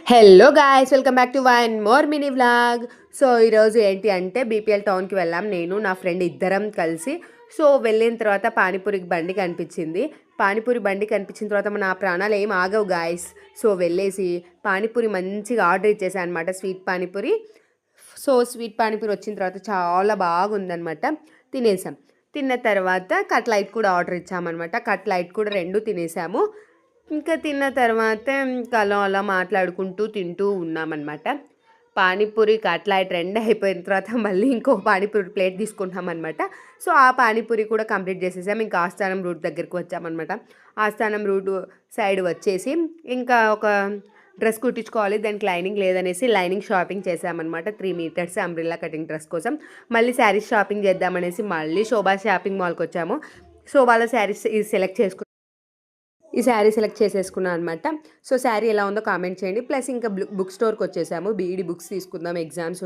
Hello guys, welcome back to one more mini vlog. So ఈరోజు ఏంటి అంటే BPL టౌన్కి వెళ్ళాం, నేను నా ఫ్రెండ్ ఇద్దరం కలిసి. సో వెళ్ళిన తర్వాత పానీపూరికి బండి కనిపించింది. పానీపూరి బండి కనిపించిన తర్వాత నా ప్రాణాలు ఏం ఆగవు గాయస్. సో వెళ్ళేసి పానీపూరి మంచిగా ఆర్డర్ ఇచ్చేసాను అనమాట, sweet panipuri. So sweet panipuri వచ్చిన తర్వాత చాలా బాగుందనమాట, తినేసాం. తిన్న తర్వాత కట్లైట్ కూడా ఆర్డర్ ఇచ్చామన్నమాట. కట్లైట్ కూడా రెండు తినేసాము. ఇంకా తిన్న తర్వాత ఇంకా అలా మాట్లాడుకుంటూ తింటూ ఉన్నామన్నమాట. పానీపూరి కట్లైట్ రెండు అయిపోయిన తర్వాత మళ్ళీ ఇంకో పానీపూరి ప్లేట్ తీసుకుంటామన్నమాట. సో ఆ పానీపూరి కూడా కంప్లీట్ చేసేసాం. ఇంకా ఆస్థానం రూట్ దగ్గరికి వచ్చామన్నమాట. ఆస్థానం రూట్ సైడ్ వచ్చేసి ఇంకా ఒక డ్రెస్ కుట్టించుకోవాలి, దానికి లైనింగ్ లేదనేసి లైనింగ్ షాపింగ్ చేసామన్నమాట. 3 మీటర్స్ అంబ్రిల్లా కటింగ్ డ్రెస్ కోసం. మళ్ళీ శారీస్ షాపింగ్ చేద్దామనేసి మళ్ళీ శోభా షాపింగ్ మాల్కి వచ్చాము. శోభాలో శారీస్ ఈ శారీ సెలెక్ట్ చేసేసుకున్నాను అనమాట. సో శారీ ఎలా ఉందో కామెంట్ చేయండి. ప్లస్ ఇంకా బుక్ స్టోర్కి వచ్చేసాము, బీఈడి బుక్స్ తీసుకుందాం, ఎగ్జామ్స్